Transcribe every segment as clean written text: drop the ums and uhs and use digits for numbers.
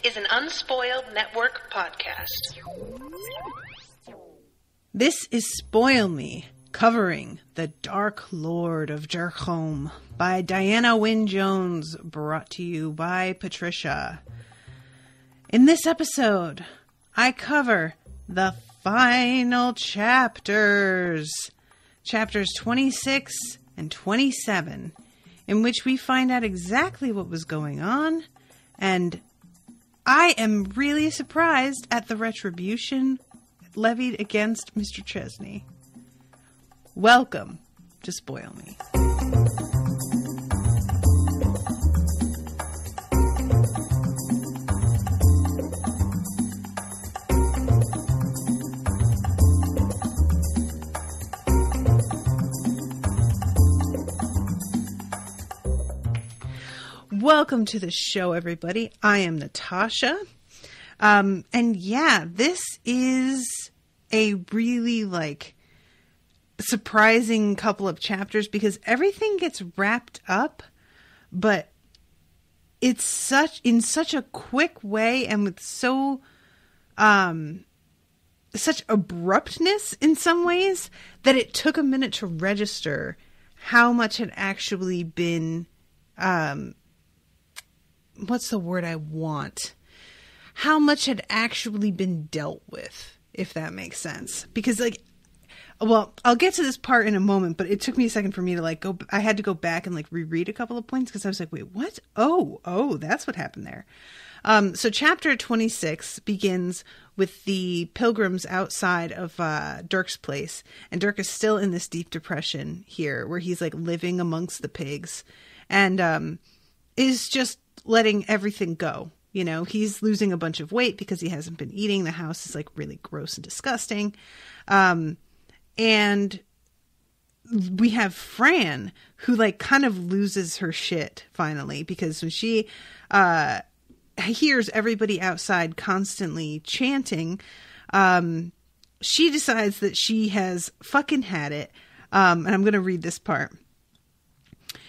is an Unspoiled Network podcast. This is Spoil Me, covering The Dark Lord of Derkholm by Diana Wynne Jones, brought to you by Patricia. In this episode, I cover the final chapters, chapters 26 and 27, in which we find out exactly what was going on, and I am really surprised at the retribution levied against Mr. Chesney. Welcome to Spoil Me. Welcome to the show, everybody. I am Natasha. And yeah, this is a really surprising couple of chapters because everything gets wrapped up, but it's in such a quick way and with such abruptness in some ways that it took a minute to register how much had actually been, what's the word I want? How much had actually been dealt with, if that makes sense. Because I'll get to this part in a moment, but it took me a second for me to I had to go back and reread a couple of points because I was like, wait, what? Oh, that's what happened there. So chapter 26 begins with the pilgrims outside of Derk's place. And Derk is still in this deep depression here where he's living amongst the pigs and is just letting everything go. You know, he's losing a bunch of weight because he hasn't been eating. The house is really gross and disgusting. And we have Fran who kind of loses her shit finally because when she hears everybody outside constantly chanting, she decides that she has fucking had it. And I'm going to read this part.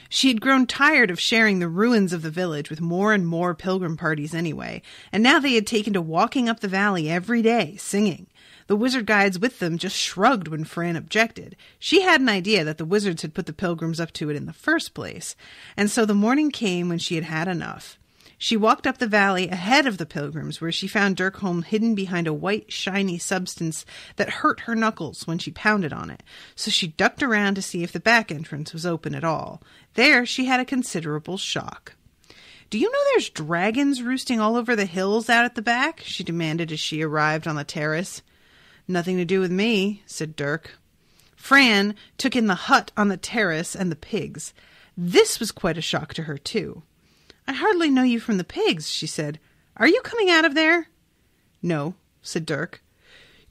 She had grown tired of sharing the ruins of the village with more and more pilgrim parties anyway, and now they had taken to walking up the valley every day, singing. The wizard guides with them just shrugged when Fran objected. She had an idea that the wizards had put the pilgrims up to it in the first place, and so the morning came when she had had enough. She walked up the valley ahead of the pilgrims, where she found Derkholm hidden behind a white, shiny substance that hurt her knuckles when she pounded on it, so she ducked around to see if the back entrance was open at all. There, she had a considerable shock. "Do you know there's dragons roosting all over the hills out at the back?" she demanded as she arrived on the terrace. "Nothing to do with me," said Derk. Fran took in the hut on the terrace and the pigs. This was quite a shock to her, too. "I hardly know you from the pigs," she said. "Are you coming out of there?" "No," said Derk.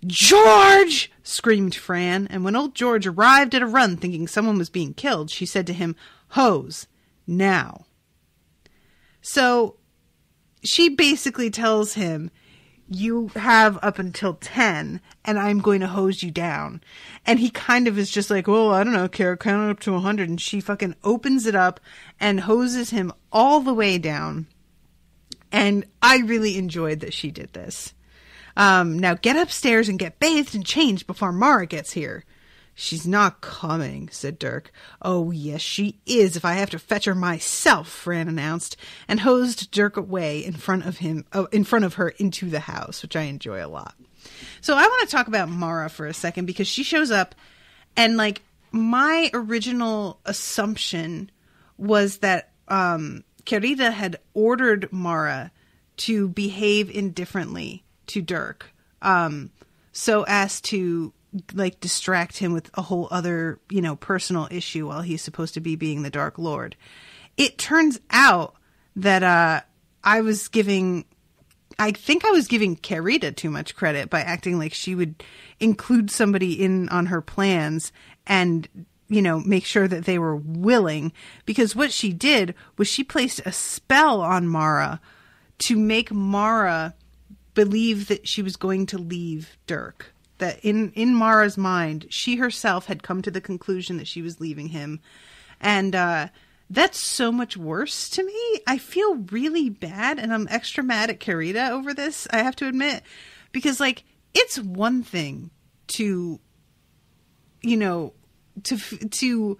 "George!" screamed Fran, and when old George arrived at a run thinking someone was being killed, she said to him, "Hose, now." So she basically tells him, "You have up until 10, and I'm going to hose you down." And he kind of is just well, I don't know, Kara, count it up to 100. And she fucking opens it up and hoses him all the way down. And I really enjoyed that she did this. "Now get upstairs and get bathed and changed before Mara gets here." "She's not coming," said Derk. "Oh, yes, she is, if I have to fetch her myself," Fran announced, and hosed Derk away in front of her into the house, which I enjoy a lot. So I want to talk about Mara for a second because she shows up and my original assumption was that Querida had ordered Mara to behave indifferently to Derk so as to distract him with a whole other, personal issue while he's supposed to be being the Dark Lord. It turns out that I think I was giving Querida too much credit by acting like she would include somebody in on her plans and, make sure that they were willing. Because what she did was she placed a spell on Mara to make Mara believe that she was going to leave Derk. That in Mara's mind, she herself had come to the conclusion that she was leaving him. And That's so much worse to me. I feel really bad, and I'm extra mad at Carita over this, I have to admit. Because, like, it's one thing to, you know, to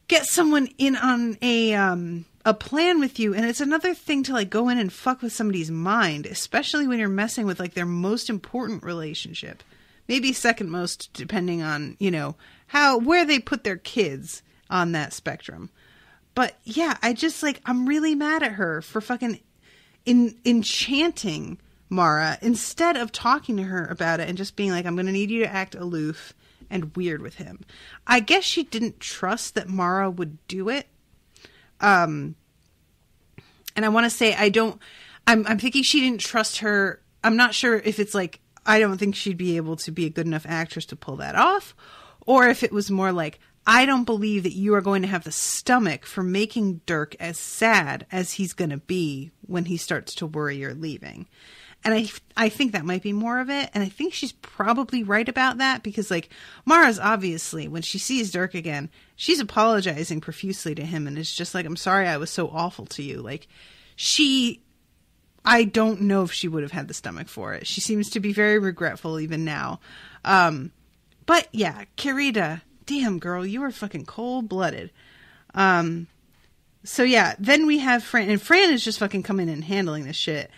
get someone in on a plan with you, and it's another thing to, like, go in and fuck with somebody's mind, especially when you're messing with, like, their most important relationship. Maybe second most, depending on, you know, where they put their kids on that spectrum. But yeah, I'm really mad at her for fucking enchanting Mara instead of talking to her about it and just being like, I'm going to need you to act aloof and weird with him. I guess she didn't trust that Mara would do it. And I want to say I'm thinking she didn't trust her. I'm not sure if it's like, I don't think she'd be able to be a good enough actress to pull that off, or if it was more like, I don't believe that you are going to have the stomach for making Derk as sad as he's going to be when he starts to worry you're leaving. And I think that might be more of it. And I think she's probably right about that because, like, Mara's obviously, when she sees Derk again, she's apologizing profusely to him. And it's just like, I'm sorry I was so awful to you. Like, I don't know if she would have had the stomach for it. She seems to be very regretful even now. But yeah, Carita, damn girl, you were fucking cold-blooded. So yeah, then we have Fran, and Fran is just fucking coming in and handling this shit.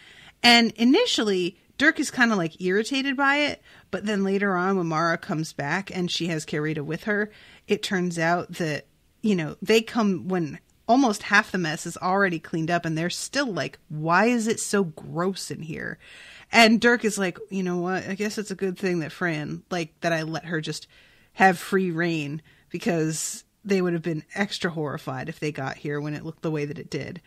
And initially, Derk is kind of like irritated by it, but then later on when Mara comes back and she has Carita with her, it turns out that, you know, they come when almost half the mess is already cleaned up and they're still like, why is it so gross in here? And Derk is like, you know what? I guess it's a good thing that Fran, like, that I let her just have free reign because they would have been extra horrified if they got here when it looked the way that it did.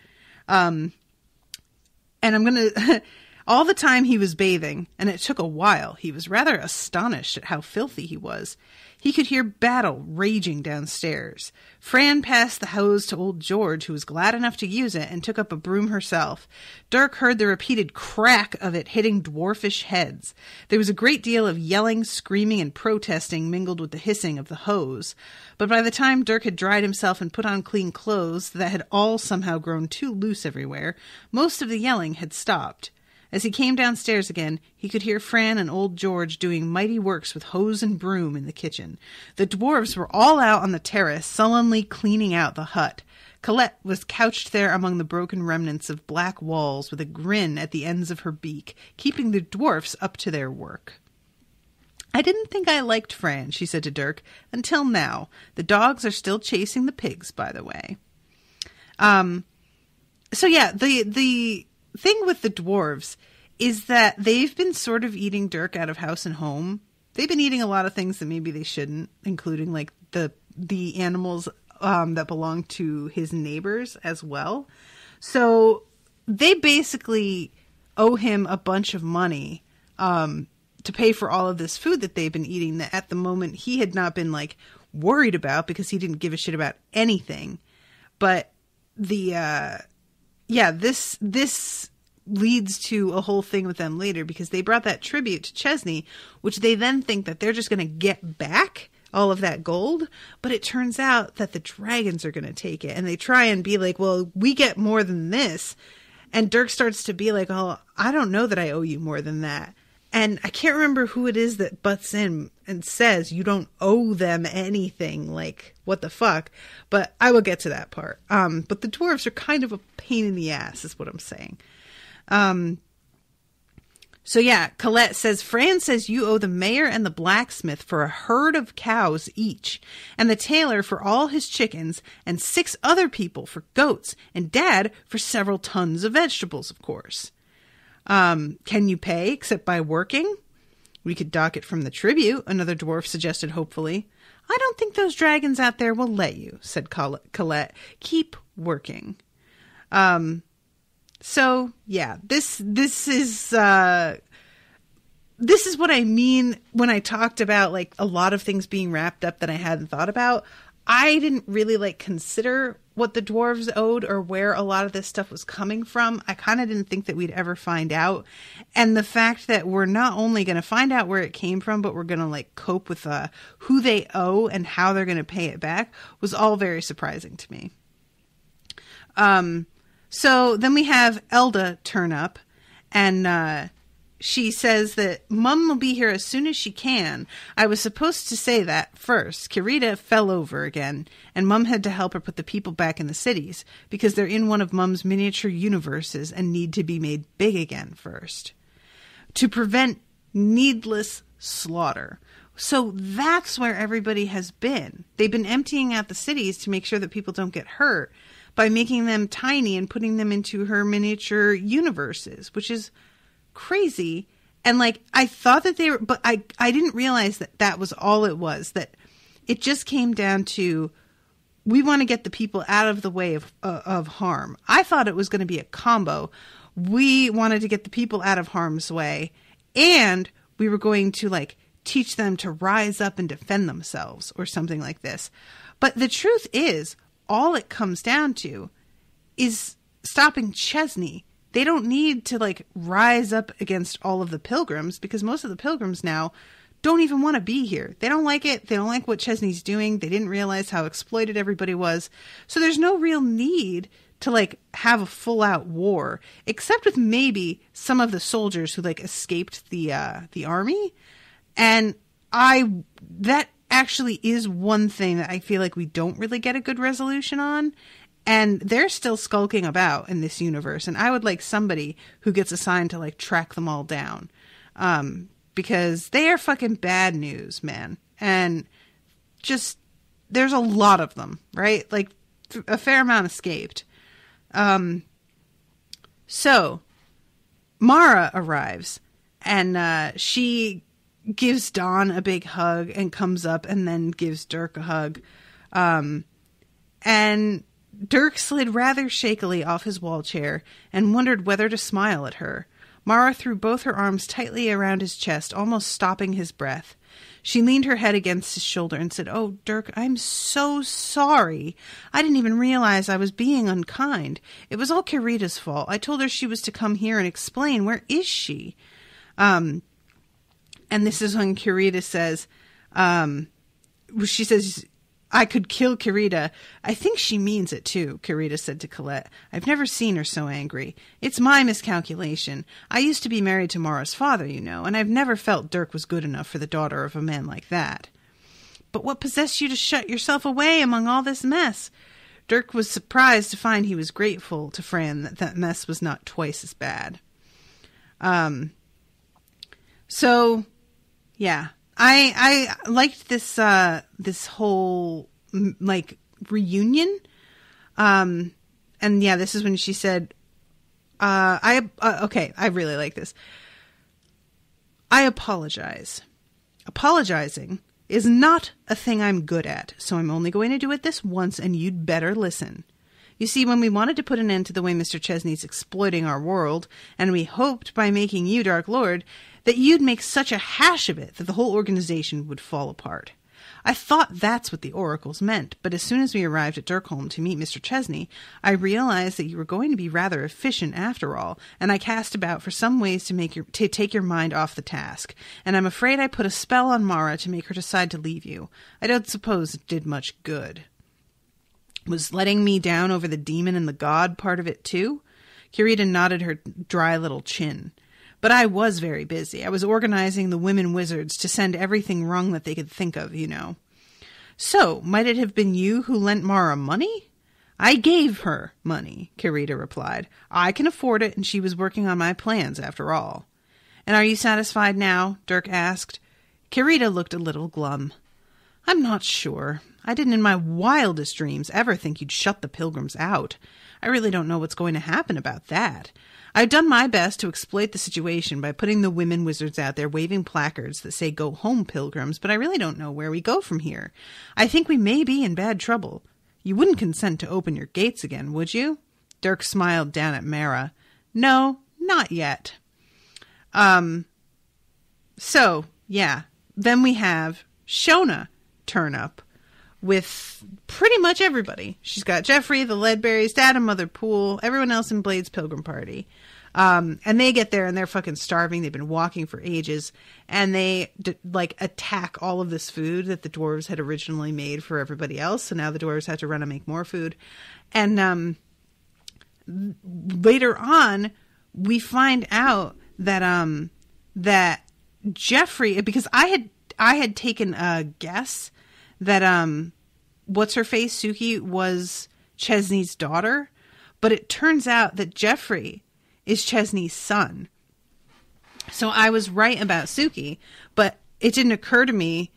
And I'm going to, all the time he was bathing, and it took a while, he was rather astonished at how filthy he was. He could hear battle raging downstairs. Fran passed the hose to old George, who was glad enough to use it, and took up a broom herself. Derk heard the repeated crack of it hitting dwarfish heads. There was a great deal of yelling, screaming, and protesting mingled with the hissing of the hose. But by the time Derk had dried himself and put on clean clothes that had all somehow grown too loose everywhere, most of the yelling had stopped. As he came downstairs again, he could hear Fran and old George doing mighty works with hose and broom in the kitchen. The dwarves were all out on the terrace, sullenly cleaning out the hut. Colette was couched there among the broken remnants of black walls with a grin at the ends of her beak, keeping the dwarfs up to their work. I didn't think I liked Fran, she said to Derk, until now. The dogs are still chasing the pigs, by the way. So yeah, the thing with the dwarves is that they've been sort of eating Derk out of house and home. They've been eating a lot of things that maybe they shouldn't, including like the animals that belong to his neighbors as well. So they basically owe him a bunch of money to pay for all of this food that they've been eating that at the moment he had not been like worried about because he didn't give a shit about anything. But this leads to a whole thing with them later because they brought that tribute to Chesney, which they then think that they're just going to get back all of that gold. But it turns out that the dragons are going to take it, and they try and be like, well, we get more than this. And Derk starts to be like, oh, I don't know that I owe you more than that. And I can't remember who it is that butts in and says, you don't owe them anything. Like, what the fuck? But I will get to that part. But the dwarves are kind of a pain in the ass, is what I'm saying. So yeah, Colette says, Fran says you owe the mayor and the blacksmith for a herd of cows each, and the tailor for all his chickens, and 6 other people for goats, and Dad for several tons of vegetables, of course. Can you pay except by working? We could dock it from the tribute, another dwarf suggested hopefully. I don't think those dragons out there will let you, said Colette. Keep working. So yeah, this is what I mean when I talked about like a lot of things being wrapped up that I hadn't thought about. I didn't really like consider what the dwarves owed or where a lot of this stuff was coming from. I kind of didn't think that we'd ever find out. And the fact that we're not only going to find out where it came from, but we're going to like cope with who they owe and how they're going to pay it back was all very surprising to me. So then we have Elda turn up, and she says that Mum will be here as soon as she can. I was supposed to say that first. Kirita fell over again, and Mum had to help her put the people back in the cities, because they're in one of Mum's miniature universes and need to be made big again first, to prevent needless slaughter. So that's where everybody has been. They've been emptying out the cities to make sure that people don't get hurt by making them tiny and putting them into her miniature universes, which is crazy. And like, I thought that they were, but I didn't realize that that was all it was, that it just came down to, we want to get the people out of the way of harm. I thought it was going to be a combo. We wanted to get the people out of harm's way, and we were going to like teach them to rise up and defend themselves or something like this. But the truth is, all it comes down to is stopping Chesney. They don't need to like rise up against all of the pilgrims, because most of the pilgrims now don't even want to be here. They don't like it. They don't like what Chesney's doing. They didn't realize how exploited everybody was. So there's no real need to like have a full out war, except with maybe some of the soldiers who like escaped the army. And that actually is one thing that I feel like we don't really get a good resolution on. And they're still skulking about in this universe. And I would like somebody who gets assigned to like track them all down. Because they are fucking bad news, man. And just, there's a lot of them, right? Like a fair amount escaped. So Mara arrives, and she gives Dawn a big hug and comes up and then gives Derk a hug. And Derk slid rather shakily off his wall chair and wondered whether to smile at her. Mara threw both her arms tightly around his chest, almost stopping his breath. She leaned her head against his shoulder and said, "Oh, Derk, I'm so sorry. I didn't even realize I was being unkind. It was all Kirita's fault. I told her she was to come here and explain. Where is she?" And this is when Kirita says, she says, "I could kill Kirita." "I think she means it too," Kirita said to Colette. "I've never seen her so angry. It's my miscalculation. I used to be married to Mara's father, you know, and I've never felt Derk was good enough for the daughter of a man like that." "But what possessed you to shut yourself away among all this mess?" Derk was surprised to find he was grateful to Fran that that mess was not twice as bad. So, yeah. I liked this this whole like reunion, and yeah, this is when she said, okay, I really like this. "I apologize. Apologizing is not a thing I'm good at, so I'm only going to do it this once, and you'd better listen. You see, when we wanted to put an end to the way Mr. Chesney's exploiting our world, and we hoped by making you Dark Lord that you'd make such a hash of it that the whole organization would fall apart. I thought that's what the oracles meant, but as soon as we arrived at Derkholm to meet Mr. Chesney, I realized that you were going to be rather efficient after all, and I cast about for some ways to take your mind off the task, and I'm afraid I put a spell on Mara to make her decide to leave you. I don't suppose it did much good." "Was letting me down over the demon and the god part of it too?" Kirita nodded her dry little chin. "But I was very busy. I was organizing the women wizards to send everything wrong that they could think of, you know." "So, might it have been you who lent Mara money?" "I gave her money," Kirita replied. "I can afford it, and she was working on my plans after all." "And are you satisfied now?" Derk asked. Kirita looked a little glum. "I'm not sure. I didn't in my wildest dreams ever think you'd shut the pilgrims out. I really don't know what's going to happen about that. I've done my best to exploit the situation by putting the women wizards out there waving placards that say 'Go home, pilgrims,' but I really don't know where we go from here. I think we may be in bad trouble. You wouldn't consent to open your gates again, would you?" Derk smiled down at Mara. "No, not yet." So, yeah. Then we have Shona turn up with pretty much everybody. She's got Jeffrey, the Ledberries, Dad and Mother Poole, everyone else in Blade's pilgrim party. And they get there and they're fucking starving. They've been walking for ages. And they attack all of this food that the dwarves had originally made for everybody else. So now the dwarves have to run and make more food. And later on, we find out that that Jeffrey, because I had taken a guess that what's her face, Suki, was Chesney's daughter, but it turns out that Jeffrey is Chesney's son. So I was right about Suki, but it didn't occur to me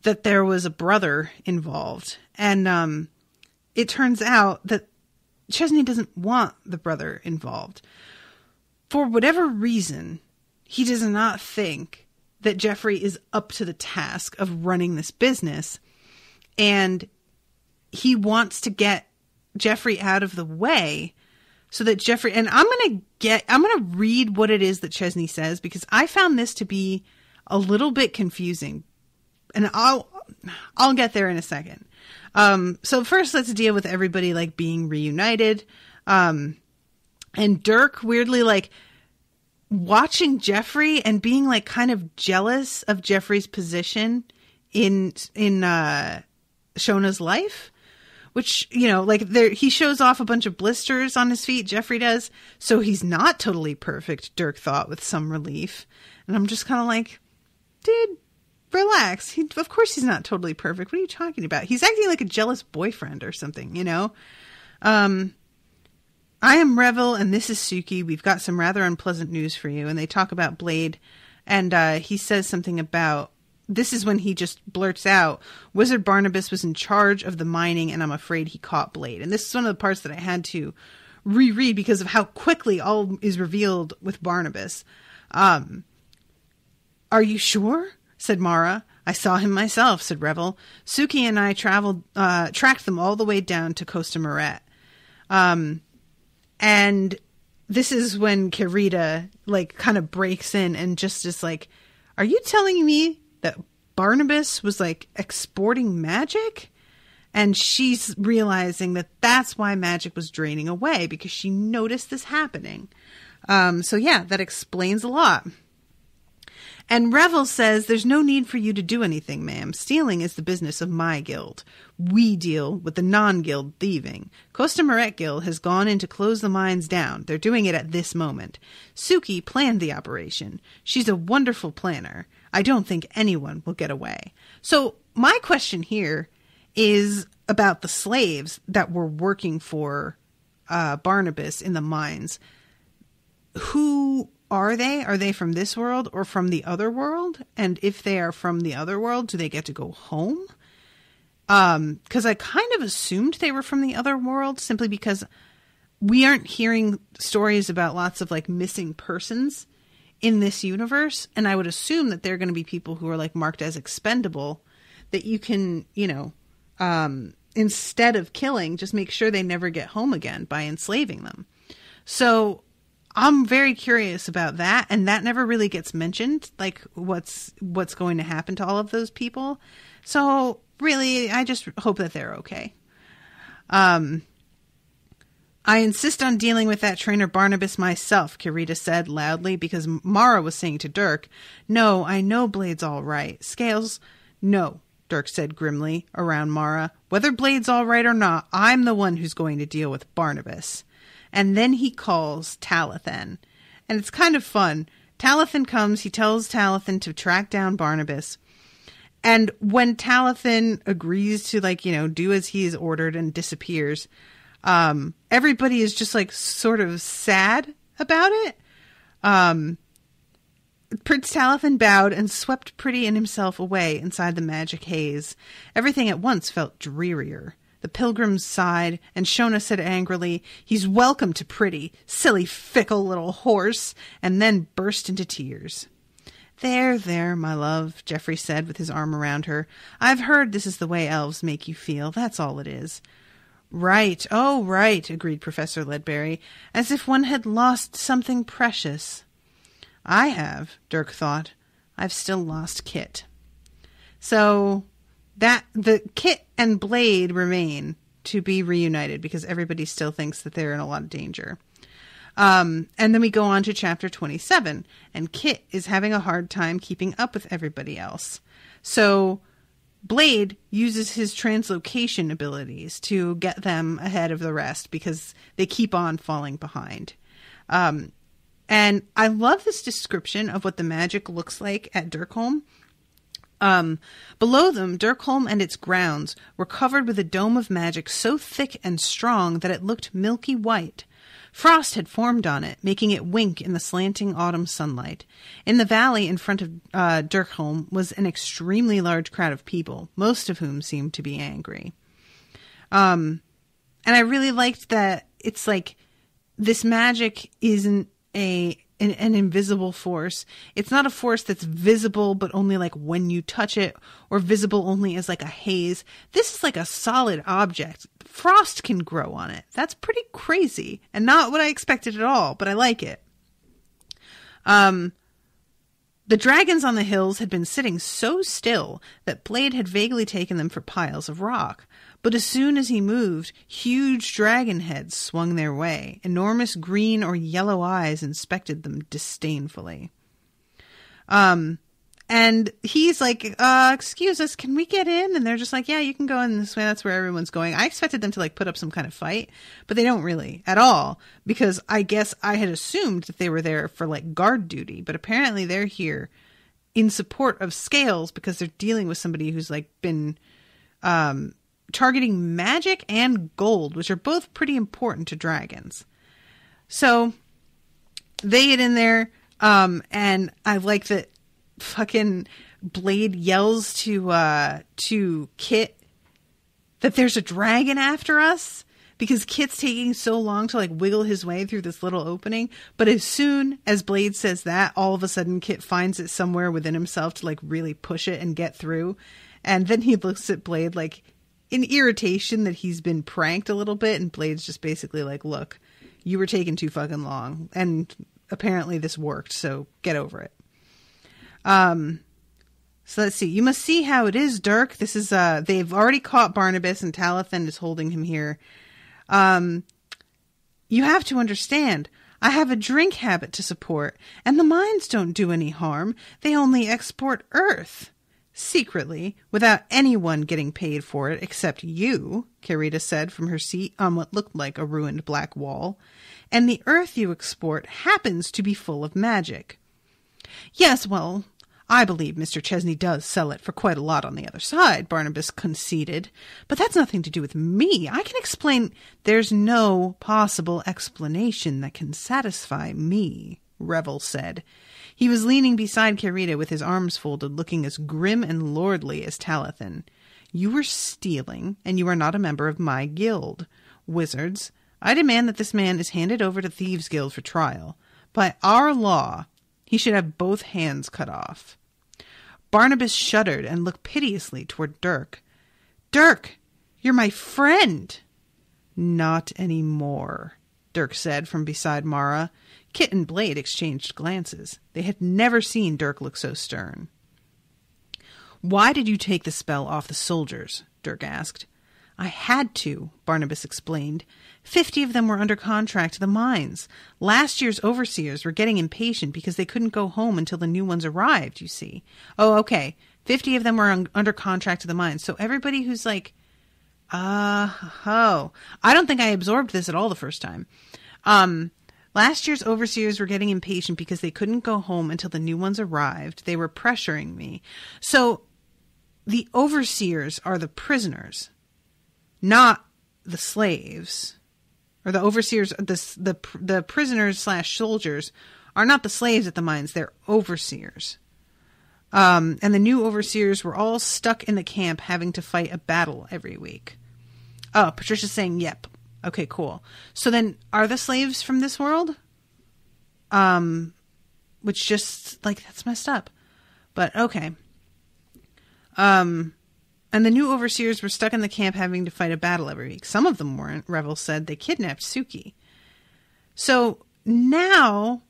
that there was a brother involved. And it turns out that Chesney doesn't want the brother involved. For whatever reason, he does not think that Jeffrey is up to the task of running this business. And he wants to get Jeffrey out of the way so that Jeffrey, and I'm going to read what it is that Chesney says, because I found this to be a little bit confusing, and I'll get there in a second. So first let's deal with everybody like being reunited. And Derk weirdly like watching Jeffrey and being like kind of jealous of Jeffrey's position in Shona's life. Which, you know, like he shows off a bunch of blisters on his feet, Jeffrey does. So he's not totally perfect, Derk thought with some relief. And I'm just kind of like, dude, relax. Of course he's not totally perfect. What are you talking about? He's acting like a jealous boyfriend or something, you know? I am Revel and this is Suki. We've got some rather unpleasant news for you. And they talk about Blade. And he says something about, this is when he just blurts out, Wizard Barnabas was in charge of the mining and I'm afraid he caught Blade. And this is one of the parts that I had to reread because of how quickly all is revealed with Barnabas. Are you sure? Said Mara. I saw him myself, said Revel. Suki and I tracked them all the way down to Costa Moret. And this is when Kirita like kind of breaks in and just is like, are you telling me that Barnabas was like exporting magic? And she's realizing that that's why magic was draining away, because she noticed this happening. So yeah, that explains a lot. And Revel says, there's no need for you to do anything, ma'am. Stealing is the business of my guild. We deal with the non-guild thieving. Costa Moret Guild has gone in to close the mines down. They're doing it at this moment. Suki planned the operation. She's a wonderful planner. I don't think anyone will get away. So my question here is about the slaves that were working for Barnabas in the mines. Who are they? Are they from this world or from the other world? And if they are from the other world, do they get to go home? Because I kind of assumed they were from the other world simply because we aren't hearing stories about lots of like missing persons in this universe. And I would assume that they're going to be people who are like marked as expendable that you can, you know, instead of killing, just make sure they never get home again by enslaving them. So I'm very curious about that, and that never really gets mentioned, like what's going to happen to all of those people. So really, I just hope that they're okay. I insist on dealing with that trainer Barnabas myself, Kirita said loudly, because Mara was saying to Derk, no, I know Blade's all right. Scales, no, Derk said grimly around Mara. Whether Blade's all right or not, I'm the one who's going to deal with Barnabas. And then he calls Talathan. And it's kind of fun. Talathan comes, he tells Talathan to track down Barnabas. And when Talathan agrees to, like, you know, do as he is ordered and disappears, everybody is just, like, sort of sad about it. Prince Talathan bowed and swept Pretty and himself away inside the magic haze. Everything at once felt drearier. The pilgrims sighed, and Shona said angrily, he's welcome to Pretty, silly, fickle little horse, and then burst into tears. There, my love, Geoffrey said with his arm around her. I've heard this is the way elves make you feel. That's all it is. Right, oh, right, agreed Professor Ledbury, as if one had lost something precious. I have, Derk thought. I've still lost Kit. So that the Kit and Blade remain to be reunited because everybody still thinks that they're in a lot of danger. And then we go on to chapter 27, and Kit is having a hard time keeping up with everybody else. So Blade uses his translocation abilities to get them ahead of the rest because they keep on falling behind. And I love this description of what the magic looks like at Derkholm. Below them, Derkholm and its grounds were covered with a dome of magic so thick and strong that it looked milky white. Frost had formed on it, making it wink in the slanting autumn sunlight. In the valley in front of Derkholm was an extremely large crowd of people, most of whom seemed to be angry. And I really liked that it's like this magic isn't an invisible force. It's not a force that's visible, but only like when you touch it, or visible only as like a haze. This is like a solid object. Frost can grow on it. That's pretty crazy and not what I expected at all, but I like it. The dragons on the hills had been sitting so still that Blade had vaguely taken them for piles of rock. But as soon as he moved, huge dragon heads swung their way. Enormous green or yellow eyes inspected them disdainfully. And he's like, excuse us, can we get in? And they're just like, yeah, you can go in this way. That's where everyone's going. I expected them to like put up some kind of fight, but they don't really at all, because I guess I had assumed that they were there for like guard duty, but apparently they're here in support of Scales because they're dealing with somebody who's like been, targeting magic and gold, which are both pretty important to dragons. So they get in there, and I like that fucking Blade yells to Kit that there's a dragon after us, because Kit's taking so long to like wiggle his way through this little opening. But as soon as Blade says that, all of a sudden Kit finds it somewhere within himself to like really push it and get through. And then he looks at Blade like in irritation that he's been pranked a little bit, and Blade's just basically like, look, you were taking too fucking long, and apparently this worked, so get over it. So let's see. You must see how it is, Derk. This is, they've already caught Barnabas, and Talathan is holding him here. You have to understand, I have a drink habit to support, and the mines don't do any harm. They only export earth. Secretly, without anyone getting paid for it except you, Carita said from her seat on what looked like a ruined black wall. And the earth you export happens to be full of magic. Yes, well, I believe Mr. Chesney does sell it for quite a lot on the other side, Barnabas conceded. But that's nothing to do with me. I can explain. There's no possible explanation that can satisfy me, Revel said. He was leaning beside Carita with his arms folded, looking as grim and lordly as Talathan. You were stealing, and you are not a member of my guild. Wizards, I demand that this man is handed over to Thieves' Guild for trial. By our law, he should have both hands cut off. Barnabas shuddered and looked piteously toward Derk. Derk, you're my friend. Not anymore, Derk said from beside Mara. Kit and Blade exchanged glances. They had never seen Derk look so stern. Why did you take the spell off the soldiers? Derk asked. I had to, Barnabas explained. 50 of them were under contract to the mines. Last year's overseers were getting impatient because they couldn't go home until the new ones arrived, you see. Oh, okay. 50 of them were under contract to the mines. So everybody who's like, I don't think I absorbed this at all the first time. Last year's overseers were getting impatient because they couldn't go home until the new ones arrived. They were pressuring me. So the overseers are the prisoners, not the slaves. Or the overseers, the prisoners / soldiers are not the slaves at the mines. They're overseers. And the new overseers were all stuck in the camp having to fight a battle every week. Oh, Patricia's saying, yep. Okay, cool. So then, are the slaves from this world? Which just, like, that's messed up. But, okay. And the new overseers were stuck in the camp having to fight a battle every week. Some of them weren't, Revel said. They kidnapped Suki. So, now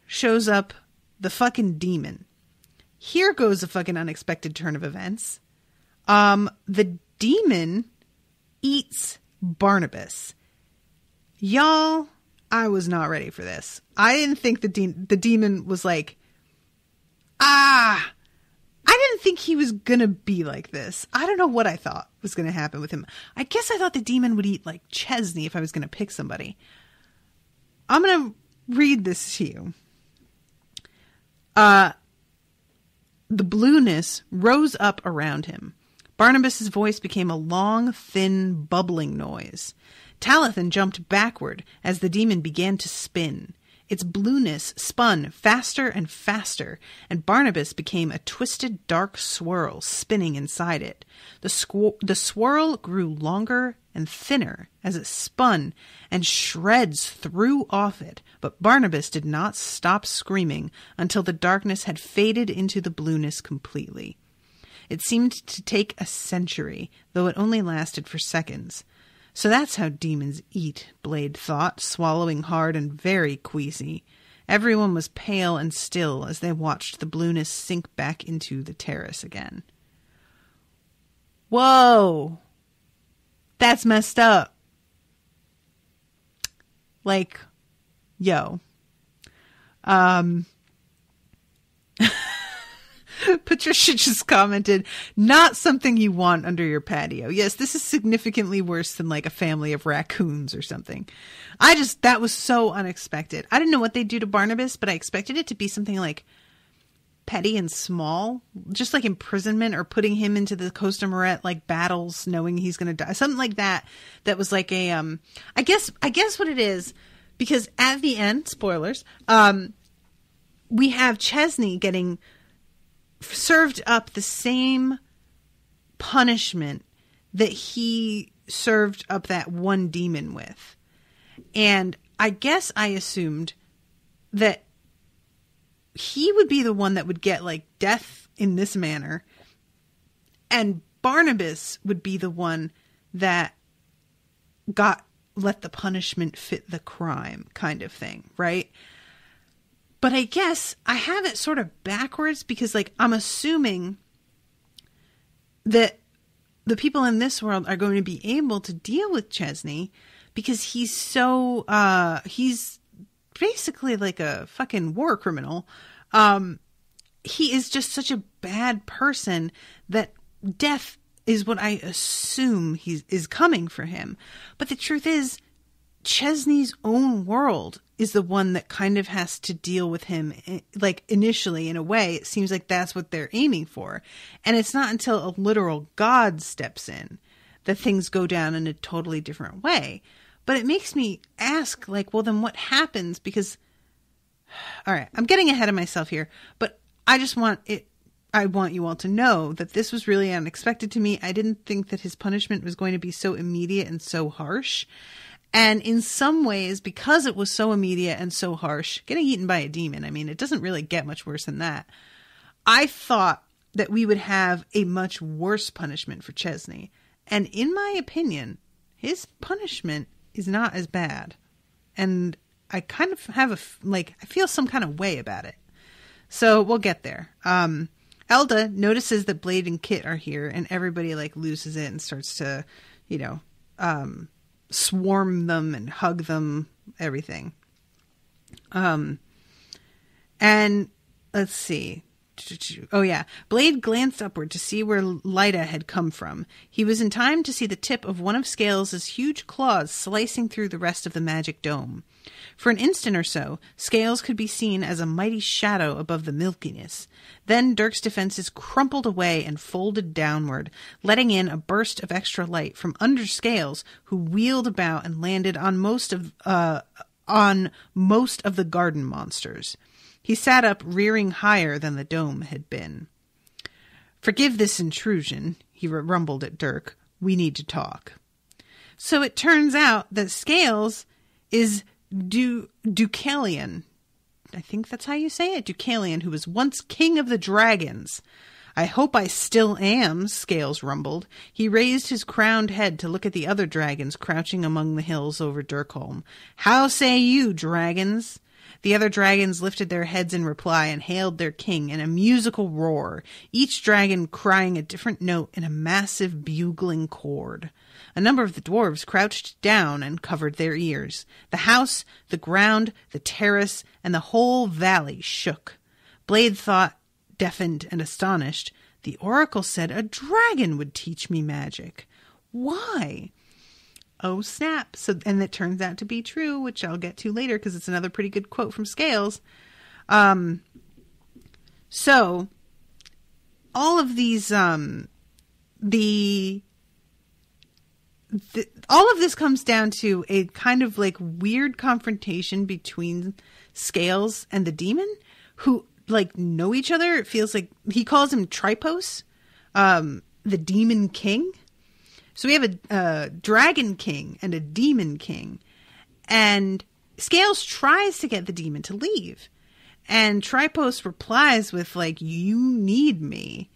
shows up the fucking demon. Here goes a fucking unexpected turn of events. The demon eats Barnabas. Y'all, I was not ready for this. I didn't think the demon was like, I didn't think he was going to be like this. I don't know what I thought was going to happen with him. I guess I thought the demon would eat like Chesney if I was going to pick somebody. I'm going to read this to you. The blueness rose up around him. Barnabas's voice became a long, thin, bubbling noise. Talithan jumped backward as the demon began to spin. Its blueness spun faster and faster, and Barnabas became a twisted, dark swirl spinning inside it. The swirl grew longer and thinner as it spun, and shreds threw off it, but Barnabas did not stop screaming until the darkness had faded into the blueness completely. It seemed to take a century, though it only lasted for seconds. So that's how demons eat, Blade thought, swallowing hard and very queasy. Everyone was pale and still as they watched the blueness sink back into the terrace again. Whoa! That's messed up. Like, yo. Patricia just commented, not something you want under your patio. Yes, this is significantly worse than like a family of raccoons or something. That was so unexpected. I didn't know what they'd do to Barnabas, but I expected it to be something like petty and small, just like imprisonment or putting him into the Costa Moret like battles, knowing he's going to die. Something like that. That was like a, I guess what it is, because at the end, spoilers, we have Chesney getting served up the same punishment that he served up that one demon with. And I guess I assumed that he would be the one that would get like death in this manner, and Barnabas would be the one that let the punishment fit the crime kind of thing, right? But I guess I have it sort of backwards because, like, I'm assuming that the people in this world are going to be able to deal with Chesney because he's he's basically like a fucking war criminal. He is just such a bad person that death is what I assume is coming for him. But the truth is, Chesney's own world is the one that kind of has to deal with him, like initially, in a way. It seems like that's what they're aiming for. And it's not until a literal god steps in that things go down in a totally different way. But it makes me ask, like, well, then what happens? Because, all right, I'm getting ahead of myself here, but I want you all to know that this was really unexpected to me. I didn't think that his punishment was going to be so immediate and so harsh. And in some ways, because it was so immediate and so harsh, getting eaten by a demon, I mean, it doesn't really get much worse than that. I thought that we would have a much worse punishment for Chesney. And in my opinion, his punishment is not as bad. And I kind of have I feel some kind of way about it. So we'll get there. Elda notices that Blade and Kit are here, and everybody like loses it and starts to, swarm them and hug them, everything. And let's see. Oh yeah. Blade glanced upward to see where Lyda had come from. He was in time to see the tip of one of Scales' huge claws slicing through the rest of the magic dome. For an instant or so, Scales could be seen as a mighty shadow above the milkiness. Then Derk's defenses crumpled away and folded downward, letting in a burst of extra light from under Scales, who wheeled about and landed on most of the garden monsters. He sat up, rearing higher than the dome had been. "Forgive this intrusion," he rumbled at Derk. "We need to talk." So it turns out that Scales is Deucalion. I think that's how you say it. Deucalion, who was once king of the dragons. "I hope I still am," Scales rumbled. He raised his crowned head to look at the other dragons crouching among the hills over Derkholm. "How say you, dragons?" The other dragons lifted their heads in reply and hailed their king in a musical roar, each dragon crying a different note in a massive bugling chord. A number of the dwarves crouched down and covered their ears. The house, the ground, the terrace, and the whole valley shook. Blade thought, deafened and astonished, The oracle said a dragon would teach me magic. Why? Oh, snap. So, and it turns out to be true, which I'll get to later because it's another pretty good quote from Scales. So all of these, all of this comes down to a kind of like weird confrontation between Scales and the demon, who like know each other. It feels like he calls him Tripos, the demon king. So we have a dragon king and a demon king, and Scales tries to get the demon to leave, and Tripos replies with like, "You need me,"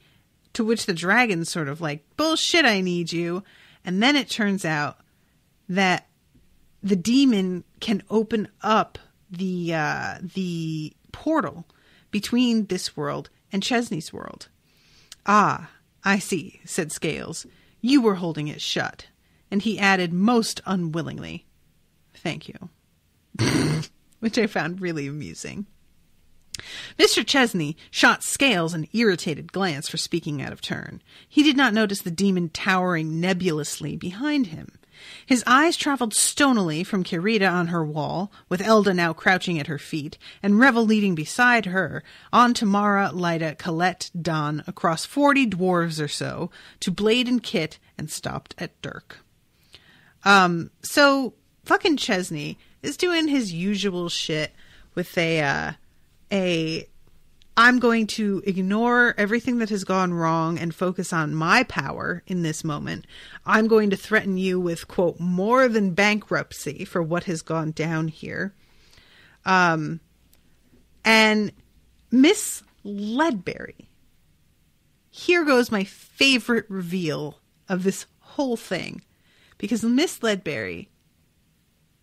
to which the dragon's sort of like, "Bullshit, I need you." And then it turns out that the demon can open up the portal between this world and Chesney's world. "Ah, I see," said Scales. "You were holding it shut." And he added most unwillingly, "Thank you." Which I found really amusing. Mr. Chesney shot Scales an irritated glance for speaking out of turn. He did not notice the demon towering nebulously behind him. His eyes traveled stonily from Kirita on her wall, with Elda now crouching at her feet, and Revel leading beside her, on to Mara, Lyda, Colette, Don, across 40 dwarves or so, to Blade and Kit, and stopped at Derk. So fucking Chesney is doing his usual shit with I'm going to ignore everything that has gone wrong and focus on my power in this moment. I'm going to threaten you with, quote, more than bankruptcy for what has gone down here. And Miss Ledbury. Here goes my favorite reveal of this whole thing. Because Miss Ledbury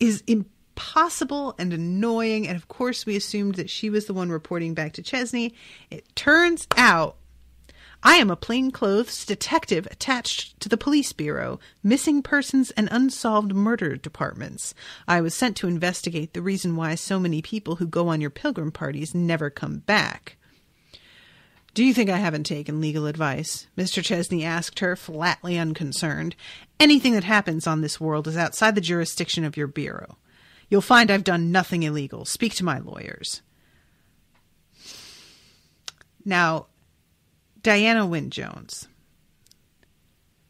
is impossible and annoying, and of course we assumed that she was the one reporting back to Chesney. It turns out I am a plainclothes detective attached to the police bureau, missing persons and unsolved murder departments. I was sent to investigate the reason why so many people who go on your pilgrim parties never come back. Do you think I haven't taken legal advice? Mr. Chesney asked her, flatly unconcerned. Anything that happens on this world is outside the jurisdiction of your bureau. You'll find I've done nothing illegal. Speak to my lawyers. Now, Diana Wynne Jones,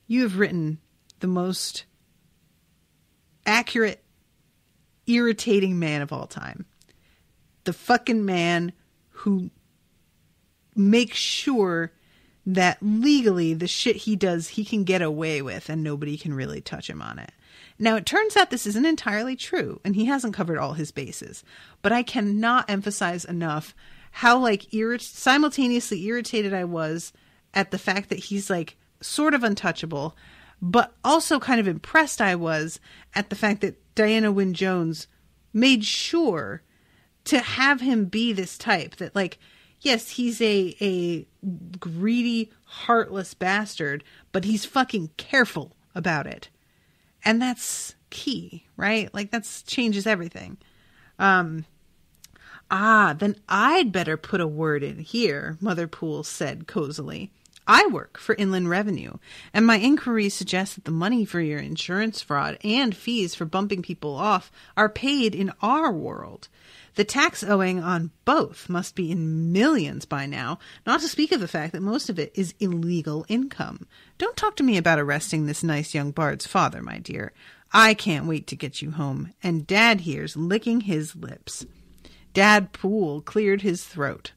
you have written the most accurate, irritating man of all time. The fucking man who makes sure that legally the shit he does he can get away with and nobody can really touch him on it. Now, it turns out this isn't entirely true, and he hasn't covered all his bases. But I cannot emphasize enough how, like, simultaneously irritated I was at the fact that he's, like, sort of untouchable, but also kind of impressed I was at the fact that Diana Wynne Jones made sure to have him be this type that, like, yes, he's a greedy, heartless bastard, but he's fucking careful about it. And that's key, right? Like, that's changes everything. Then I'd better put a word in here, Mother Poole said cozily. I work for Inland Revenue, and my inquiries suggest that the money for your insurance fraud and fees for bumping people off are paid in our world. The tax owing on both must be in millions by now, not to speak of the fact that most of it is illegal income. Don't talk to me about arresting this nice young bard's father, my dear. I can't wait to get you home, and Dad here's licking his lips. Dad Poole cleared his throat.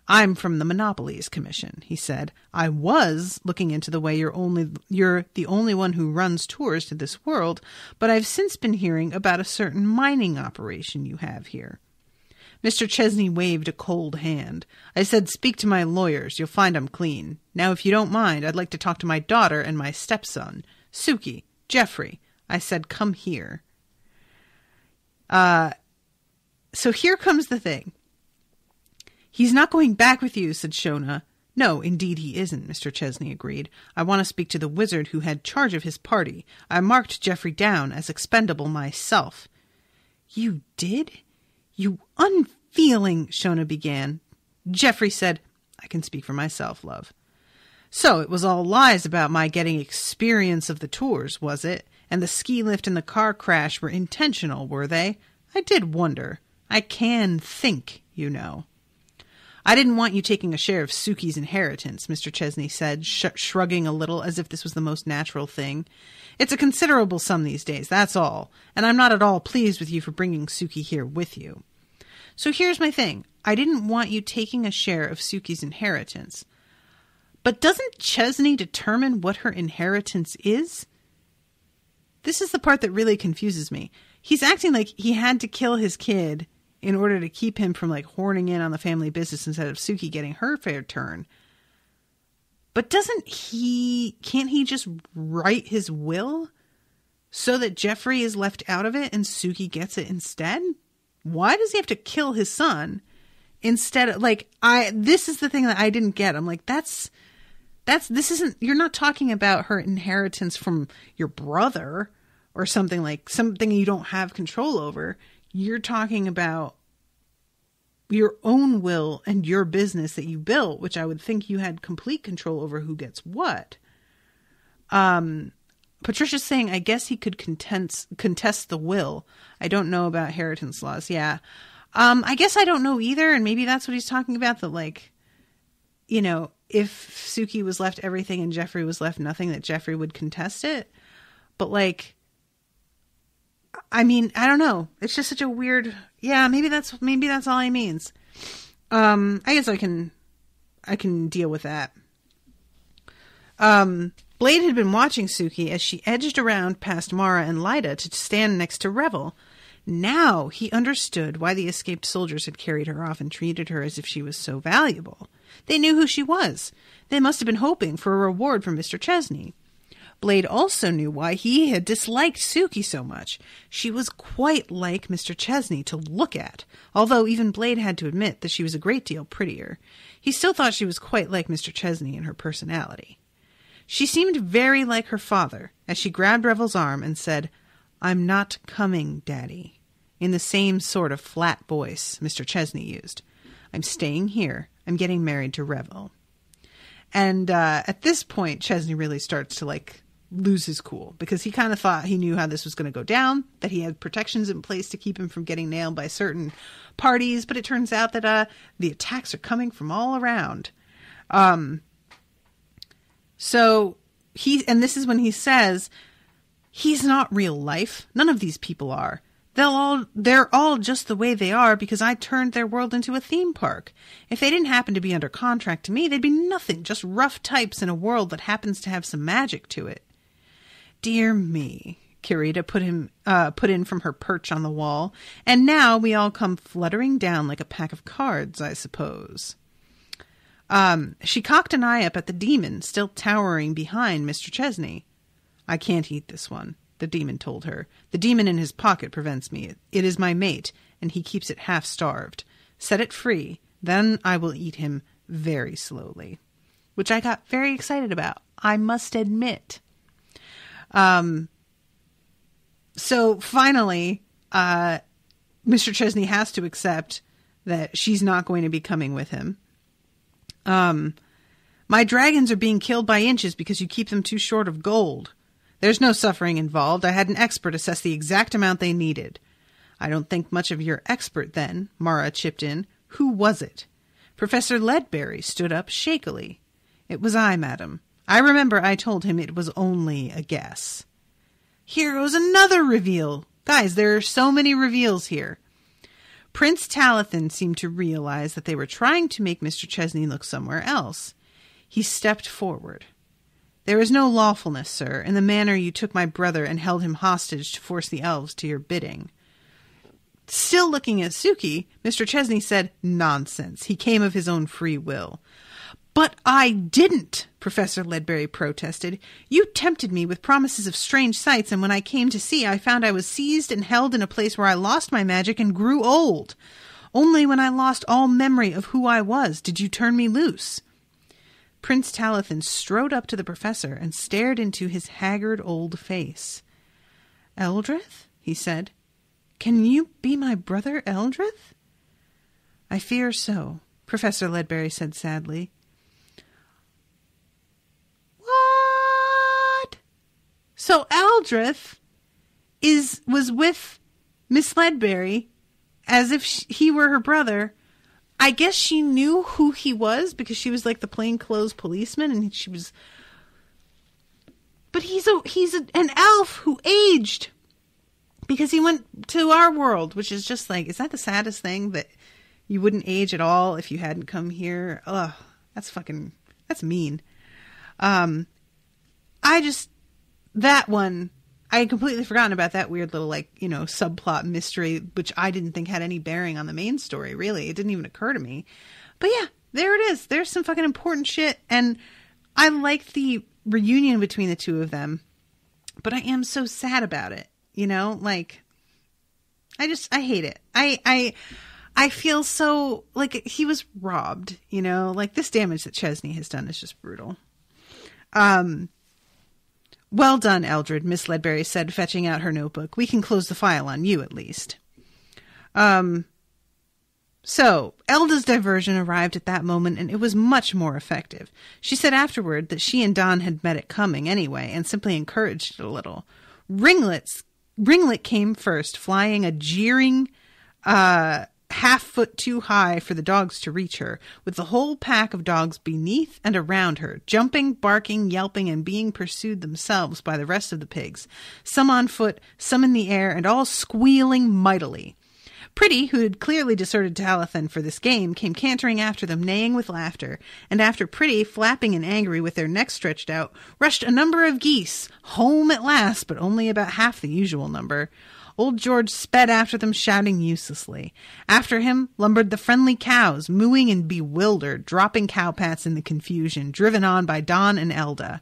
I'm from the Monopolies Commission, he said. I was looking into the way you're the only one who runs tours to this world, but I've since been hearing about a certain mining operation you have here. Mr. Chesney waved a cold hand. I said, speak to my lawyers. You'll find I'm clean. Now, if you don't mind, I'd like to talk to my daughter and my stepson. Suki, Jeffrey. I said, come here. So here comes the thing. He's not going back with you, said Shona. No, indeed he isn't, Mr. Chesney agreed. I want to speak to the wizard who had charge of his party. I marked Jeffrey down as expendable myself. You did? You unfeeling, Shona began. Jeffrey said, I can speak for myself, love. So it was all lies about my getting experience of the tours, was it? And the ski lift and the car crash were intentional, were they? I did wonder. I can think, you know. I didn't want you taking a share of Suki's inheritance, Mr. Chesney said, shrugging a little as if this was the most natural thing. It's a considerable sum these days, that's all, and I'm not at all pleased with you for bringing Suki here with you. So here's my thing. I didn't want you taking a share of Suki's inheritance. But doesn't Chesney determine what her inheritance is? This is the part that really confuses me. He's acting like he had to kill his kid in order to keep him from, like, horning in on the family business instead of Suki getting her fair turn. But can't he just write his will so that Jeffrey is left out of it and Suki gets it instead? Why does he have to kill his son instead of, this is the thing that I didn't get. I'm like, you're not talking about her inheritance from your brother or something you don't have control over. You're talking about your own will and your business that you built, which I would think you had complete control over who gets what. Patricia's saying, I guess he could contest the will. I don't know about inheritance laws. Yeah. I guess I don't know either. And maybe that's what he's talking about, that, if Suki was left everything and Jeffrey was left nothing, that Jeffrey would contest it. But, I don't know. It's just such a weird. Yeah, maybe that's all he means. I guess I can deal with that. Blade had been watching Suki as she edged around past Mara and Lyda to stand next to Revel. Now he understood why the escaped soldiers had carried her off and treated her as if she was so valuable. They knew who she was. They must have been hoping for a reward from Mr. Chesney. Blade also knew why he had disliked Suki so much. She was quite like Mr. Chesney to look at, although even Blade had to admit that she was a great deal prettier. He still thought she was quite like Mr. Chesney in her personality. She seemed very like her father as she grabbed Revel's arm and said, "I'm not coming, Daddy," in the same sort of flat voice Mr. Chesney used. "I'm staying here. I'm getting married to Revel." And at this point, Chesney really starts to, lose his cool, because he kind of thought he knew how this was going to go down, that he had protections in place to keep him from getting nailed by certain parties, but it turns out that the attacks are coming from all around. So this is when he says, he's not real life. None of these people are. They're all just the way they are because I turned their world into a theme park. If they didn't happen to be under contract to me, they'd be nothing, just rough types in a world that happens to have some magic to it. Dear me, Kirita put in from her perch on the wall, and now we all come fluttering down like a pack of cards, I suppose. She cocked an eye up at the demon, still towering behind Mr. Chesney. I can't eat this one, the demon told her. The demon in his pocket prevents me. It is my mate, and he keeps it half-starved. Set it free, then I will eat him very slowly. Which I got very excited about, I must admit. So finally, Mr. Chesney has to accept that she's not going to be coming with him. My dragons are being killed by inches because you keep them too short of gold. There's no suffering involved. I had an expert assess the exact amount they needed. I don't think much of your expert then, Mara chipped in. Who was it? Professor Ledbury stood up shakily. It was I, madam. I remember I told him it was only a guess. Here goes another reveal. Guys, there are so many reveals here. Prince Talathan seemed to realize that they were trying to make Mr. Chesney look somewhere else. He stepped forward. There is no lawfulness, sir, in the manner you took my brother and held him hostage to force the elves to your bidding. Still looking at Suki, Mr. Chesney said, Nonsense. He came of his own free will. But I didn't, Professor Ledbury protested. You tempted me with promises of strange sights, and when I came to see, I found I was seized and held in a place where I lost my magic and grew old. Only when I lost all memory of who I was did you turn me loose. Prince Talathan strode up to the professor and stared into his haggard old face. Eldrith? He said. Can you be my brother Eldrith? I fear so, Professor Ledbury said sadly. So Aldrich was with Miss Ledbury as if he were her brother. I guess she knew who he was because she was like the plainclothes policeman, and she was. But he's an elf who aged because he went to our world, which is just like, is that the saddest thing, that you wouldn't age at all if you hadn't come here? Ugh, that's mean. That one, I had completely forgotten about that weird little, like, you know, subplot mystery, which I didn't think had any bearing on the main story, really. It didn't even occur to me. But yeah, there it is. There's some fucking important shit, and I like the reunion between the two of them, but I am so sad about it, you know? Like, I hate it. I feel so, like, he was robbed, you know? Like, this damage that Chesney has done is just brutal. Well done, Eldred, Miss Ledbury said, fetching out her notebook. We can close the file on you, at least. So, Elda's diversion arrived at that moment, and it was much more effective. She said afterward that she and Don had met it coming anyway, and simply encouraged it a little. Ringlet came first, flying a jeering half foot too high for the dogs to reach her, with the whole pack of dogs beneath and around her, jumping, barking, yelping, and being pursued themselves by the rest of the pigs, some on foot, some in the air, and all squealing mightily. Pretty, who had clearly deserted Talathan for this game, came cantering after them, neighing with laughter, and after Pretty, flapping and angry with their necks stretched out, rushed a number of geese, home at last, but only about half the usual number. Old George sped after them, shouting uselessly. After him lumbered the friendly cows, mooing and bewildered, dropping cowpats in the confusion, driven on by Don and Elda.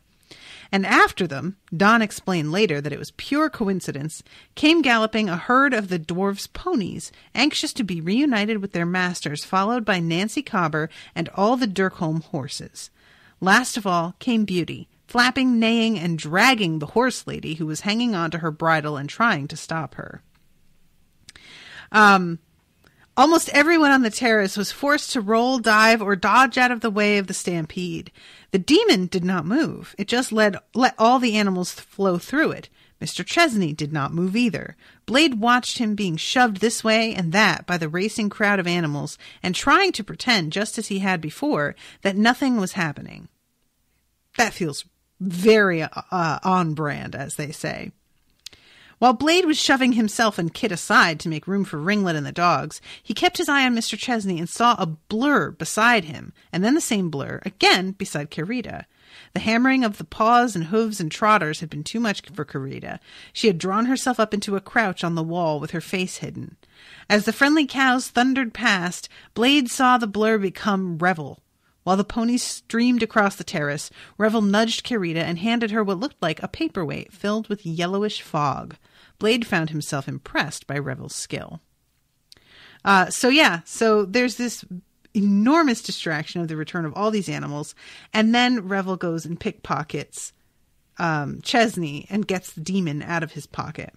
And after them, Don explained later that it was pure coincidence, came galloping a herd of the dwarves' ponies, anxious to be reunited with their masters, followed by Nancy Cobber and all the Derkholm horses. Last of all came Beauty, flapping, neighing, and dragging the horse lady who was hanging on to her bridle and trying to stop her. Almost everyone on the terrace was forced to roll, dive, or dodge out of the way of the stampede. The demon did not move. It just let all the animals flow through it. Mr. Chesney did not move either. Blade watched him being shoved this way and that by the racing crowd of animals, and trying to pretend, just as he had before, that nothing was happening. That feels very on brand, as they say. While Blade was shoving himself and Kit aside to make room for Ringlet and the dogs, he kept his eye on Mr. Chesney and saw a blur beside him, and then the same blur again beside Carita. The hammering of the paws and hooves and trotters had been too much for Carita. She had drawn herself up into a crouch on the wall with her face hidden. As the friendly cows thundered past, Blade saw the blur become Revel. While the ponies streamed across the terrace, Revel nudged Carita and handed her what looked like a paperweight filled with yellowish fog. Blade found himself impressed by Revel's skill. So there's this enormous distraction of the return of all these animals, and then Revel goes and pickpockets Chesney and gets the demon out of his pocket.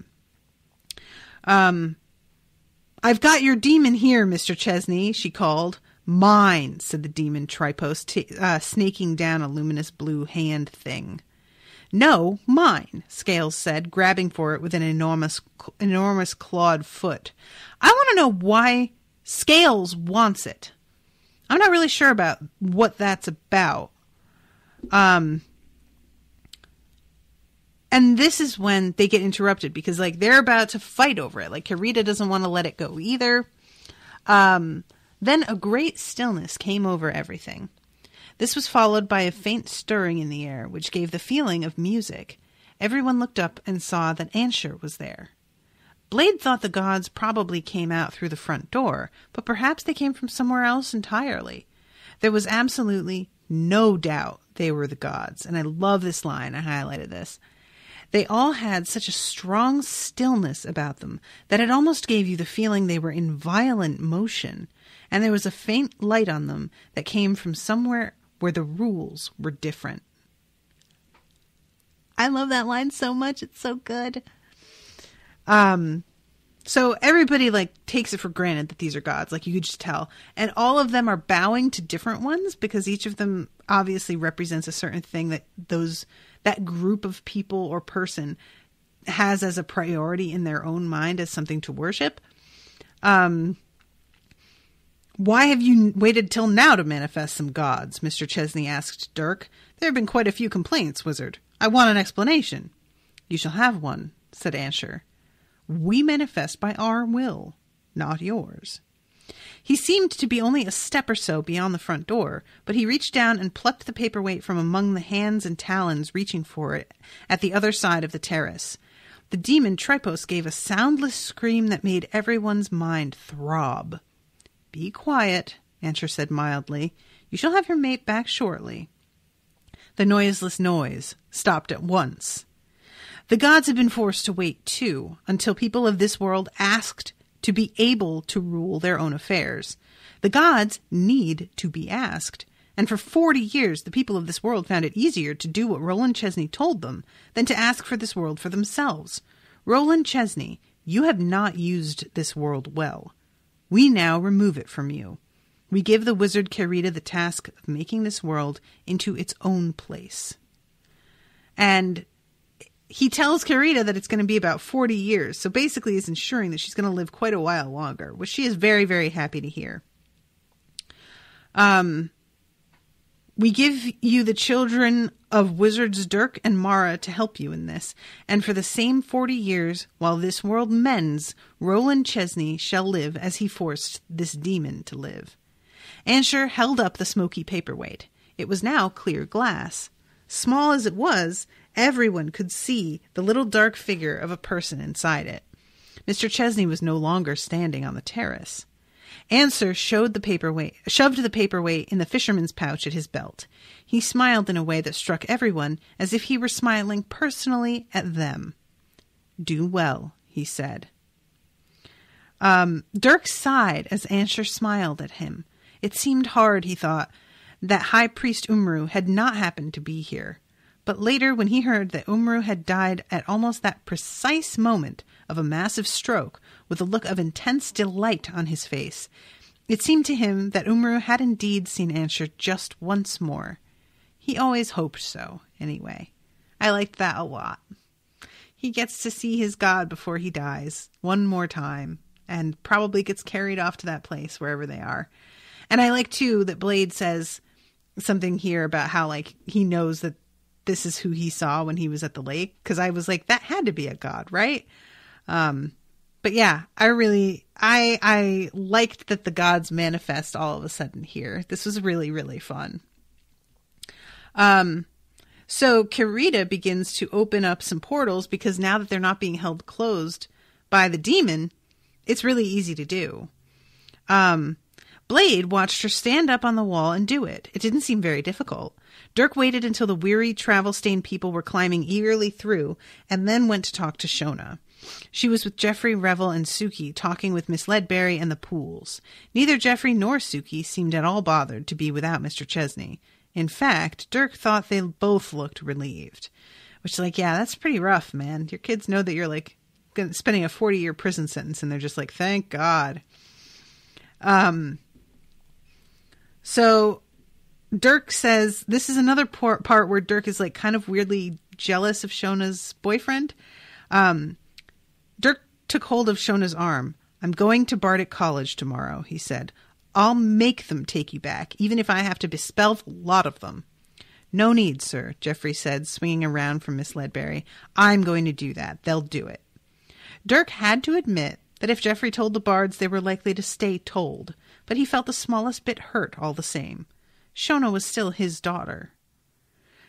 I've got your demon here, Mr. Chesney, she called. Mine, said the demon Tripos, snaking down a luminous blue hand thing. No, mine, Scales said, grabbing for it with an enormous clawed foot. I want to know why Scales wants it. I'm not really sure about what that's about. And this is when they get interrupted because, like, they're about to fight over it. Like, Carita doesn't want to let it go either. Then a great stillness came over everything. This was followed by a faint stirring in the air, which gave the feeling of music. Everyone looked up and saw that Ansher was there. Blade thought the gods probably came out through the front door, but perhaps they came from somewhere else entirely. There was absolutely no doubt they were the gods, and I love this line. I highlighted this. They all had such a strong stillness about them that it almost gave you the feeling they were in violent motion, and there was a faint light on them that came from somewhere where the rules were different. I love that line so much. It's so good. So everybody like takes it for granted that these are gods, like you could just tell. And all of them are bowing to different ones because each of them obviously represents a certain thing that that group of people or person has as a priority in their own mind as something to worship. Why have you waited till now to manifest some gods? Mr. Chesney asked Derk. There have been quite a few complaints, wizard. I want an explanation. You shall have one, said Ansher. We manifest by our will, not yours. He seemed to be only a step or so beyond the front door, but he reached down and plucked the paperweight from among the hands and talons reaching for it at the other side of the terrace. The demon Tripos gave a soundless scream that made everyone's mind throb. Be quiet, Ansher said mildly. You shall have your mate back shortly. The noiseless noise stopped at once. The gods had been forced to wait, too, until people of this world asked to be able to rule their own affairs. The gods need to be asked, and for 40 years the people of this world found it easier to do what Roland Chesney told them than to ask for this world for themselves. Roland Chesney, you have not used this world well. We now remove it from you. We give the wizard Kerita the task of making this world into its own place. And he tells Kerita that it's going to be about 40 years. So basically he's ensuring that she's going to live quite a while longer, which she is very, very happy to hear. We give you the children of wizards Derk and Mara to help you in this. And for the same 40 years, while this world mends, Roland Chesney shall live as he forced this demon to live. Ansher held up the smoky paperweight. It was now clear glass. Small as it was, everyone could see the little dark figure of a person inside it. Mr. Chesney was no longer standing on the terrace. Answer shoved the paperweight in the fisherman's pouch at his belt. He smiled in a way that struck everyone as if he were smiling personally at them. Do well, he said. Derk sighed as Ansher smiled at him. It seemed hard, he thought, that High Priest Umru had not happened to be here. But later, when he heard that Umru had died at almost that precise moment of a massive stroke, with a look of intense delight on his face, it seemed to him that Umru had indeed seen Ansher just once more. He always hoped so, anyway. I liked that a lot. He gets to see his god before he dies, one more time, and probably gets carried off to that place, wherever they are. And I like, too, that Blade says something here about how, like, he knows that this is who he saw when he was at the lake. Because I was like, that had to be a god, right? But yeah, I liked that the gods manifest all of a sudden here. This was really, really fun. So Kerita begins to open up some portals because now that they're not being held closed by the demon, it's really easy to do. Blade watched her stand up on the wall and do it. It didn't seem very difficult. Derk waited until the weary, travel-stained people were climbing eagerly through, and then went to talk to Shona. She was with Geoffrey, Revel, and Suki, talking with Miss Ledbury and the Pools. Neither Geoffrey nor Suki seemed at all bothered to be without Mr. Chesney. In fact, Derk thought they both looked relieved. Which, like, yeah, that's pretty rough, man. Your kids know that you're, like, spending a 40-year prison sentence, and they're just like, thank God. So Derk says, this is another part where Derk is, like, kind of weirdly jealous of Shona's boyfriend. Derk took hold of Shona's arm. I'm going to Bardic College tomorrow, he said. I'll make them take you back, even if I have to bespell a lot of them. No need, sir, Geoffrey said, swinging around from Miss Ledbury. I'm going to do that. They'll do it. Derk had to admit that if Geoffrey told the bards, they were likely to stay told, but he felt the smallest bit hurt all the same. Shona was still his daughter.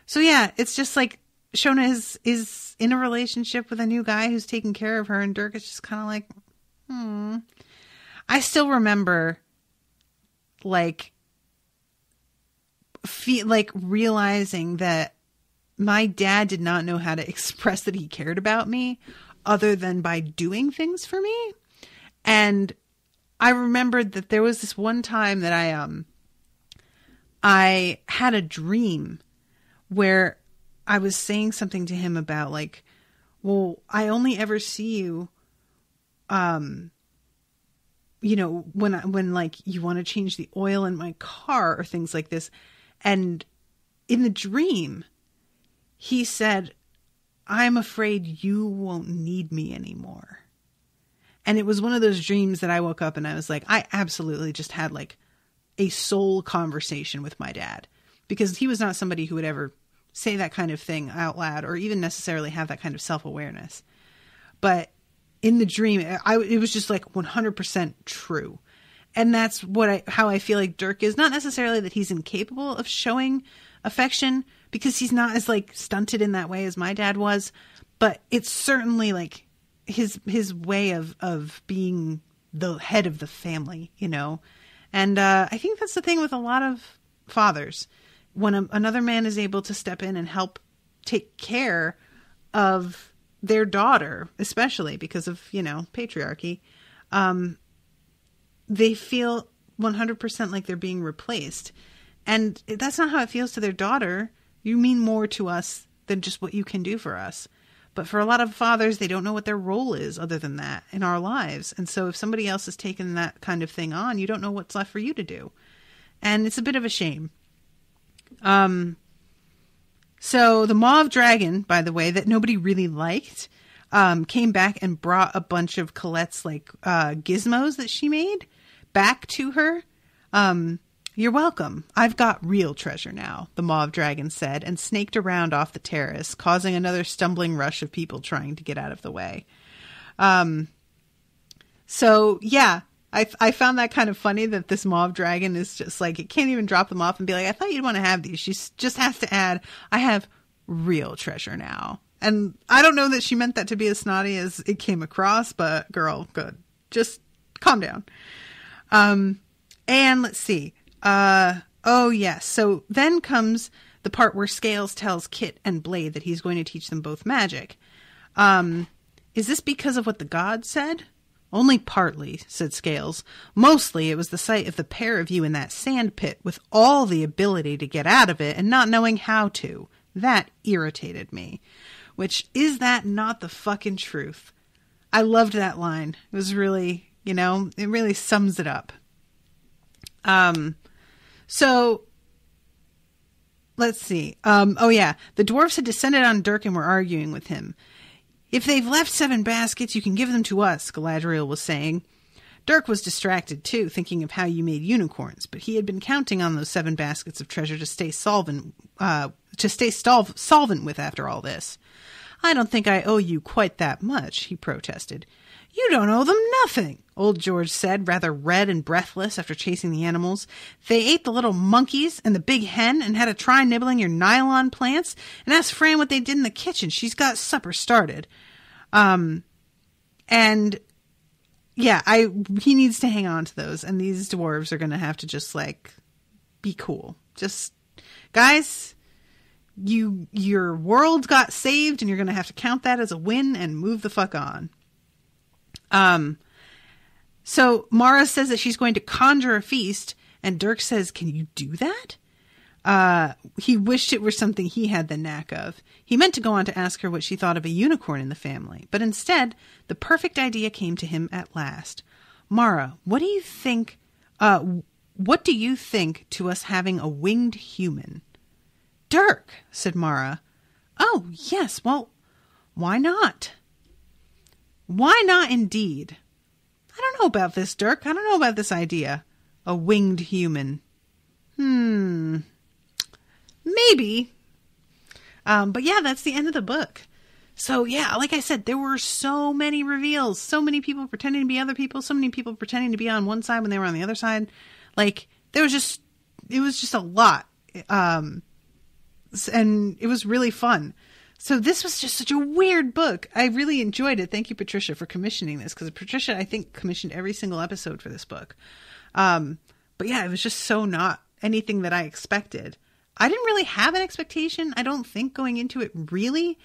So yeah, it's just like Shona is in a relationship with a new guy who's taking care of her, and Derk is just kind of like, I still remember, like realizing that my dad did not know how to express that he cared about me other than by doing things for me. And I remembered that there was this one time that I had a dream where I was saying something to him about, like, well, I only ever see you when like you want to change the oil in my car or things like this. And in the dream, he said, I'm afraid you won't need me anymore. And it was one of those dreams that I woke up and I was like, I absolutely just had like a soul conversation with my dad, because he was not somebody who would ever say that kind of thing out loud or even necessarily have that kind of self-awareness. But in the dream, it was just like 100% true. And that's how I feel like Derk is. Not necessarily that he's incapable of showing affection, because he's not as like stunted in that way as my dad was, but it's certainly like his way of being the head of the family, you know? And I think that's the thing with a lot of fathers. When another man is able to step in and help take care of their daughter, especially because of, patriarchy, they feel 100% like they're being replaced. And that's not how it feels to their daughter. You mean more to us than just what you can do for us. But for a lot of fathers, they don't know what their role is other than that in our lives. And so if somebody else has taken that kind of thing on, you don't know what's left for you to do. And it's a bit of a shame. So the Mauve Dragon, by the way, that nobody really liked, came back and brought a bunch of Colette's gizmos that she made back to her. You're welcome. I've got real treasure now, the Mauve Dragon said, and snaked around off the terrace, causing another stumbling rush of people trying to get out of the way. So yeah, I found that kind of funny that this Mauve Dragon is just like, it can't even drop them off and be like, I thought you'd want to have these. She just has to add, I have real treasure now. And I don't know that she meant that to be as snotty as it came across, but girl, good. Just calm down. And let's see. Oh yes. So then comes the part where Scales tells Kit and Blade that he's going to teach them both magic. Is this because of what the god said? Only partly, said Scales. Mostly it was the sight of the pair of you in that sand pit with all the ability to get out of it and not knowing how to. That irritated me. Which, is that not the fucking truth? I loved that line. It was really, it really sums it up. So let's see. Oh yeah, the dwarves had descended on Derk and were arguing with him. If they've left 7 baskets, you can give them to us, Galadriel was saying. Derk was distracted too, thinking of how you made unicorns, but he had been counting on those 7 baskets of treasure to stay solvent with after all this. I don't think I owe you quite that much, he protested. You don't owe them nothing, old George said, rather red and breathless after chasing the animals. They ate the little monkeys and the big hen and had a try nibbling your nylon plants, and ask Fran what they did in the kitchen. She's got supper started. And yeah, he needs to hang on to those, and these dwarves are going to have to just be cool. Just, guys, your world got saved and you're going to have to count that as a win and move the fuck on. So Mara says that she's going to conjure a feast, and Derk says, can you do that? He wished it were something he had the knack of. He meant to go on to ask her what she thought of a unicorn in the family, but instead, the perfect idea came to him at last. Mara, what do you think to us having a winged human? Derk, said Mara. Oh, yes, well, why not? Why not indeed? I don't know about this, Derk. I don't know about this idea. A winged human. Maybe. But yeah, that's the end of the book. So yeah, like I said, there were so many reveals, so many people pretending to be other people, so many people pretending to be on one side when they were on the other side. It was just a lot. And it was really fun. So this was just such a weird book. I really enjoyed it. Thank you, Patricia, for commissioning this, because Patricia, I think, commissioned every single episode for this book. But yeah, it was just so not anything that I expected. I didn't really have an expectation, I don't think, going into it really.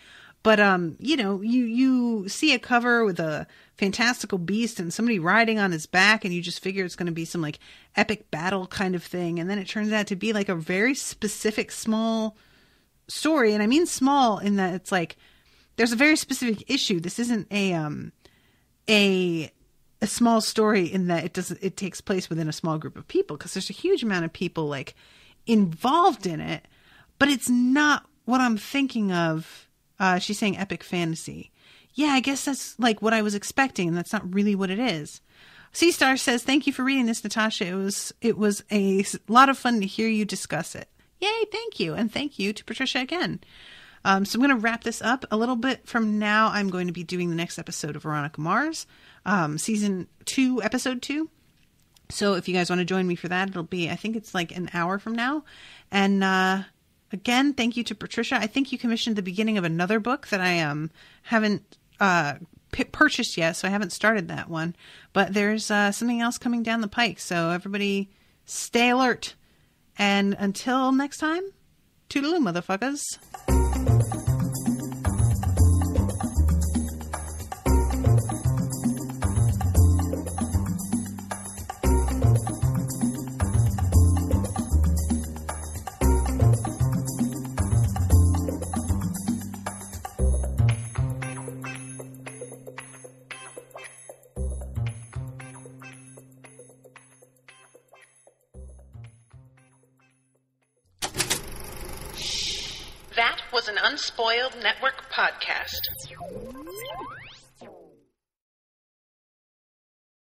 But, you see a cover with a fantastical beast and somebody riding on his back, and you just figure it's going to be some epic battle kind of thing. And then it turns out to be a very specific small story. And I mean small in that it's there's a very specific issue. This isn't a small story in that it takes place within a small group of people, because there's a huge amount of people like involved in it, but it's not what I'm thinking of. She's saying epic fantasy. Yeah, I guess that's like what I was expecting, and that's not really what it is. Sea Star says, thank you for reading this, Natasha. It was a lot of fun to hear you discuss it. Yay, thank you. And thank you to Patricia again. So I'm going to wrap this up. A little bit from now, I'm going to be doing the next episode of Veronica Mars, season 2, episode 2. So if you guys want to join me for that, it'll be, I think it's like an hour from now. And again, thank you to Patricia. I think you commissioned the beginning of another book that I haven't purchased yet, so I haven't started that one. But there's something else coming down the pike, so everybody stay alert. And until next time, toodaloo, motherfuckers. That was an Unspoiled Network podcast.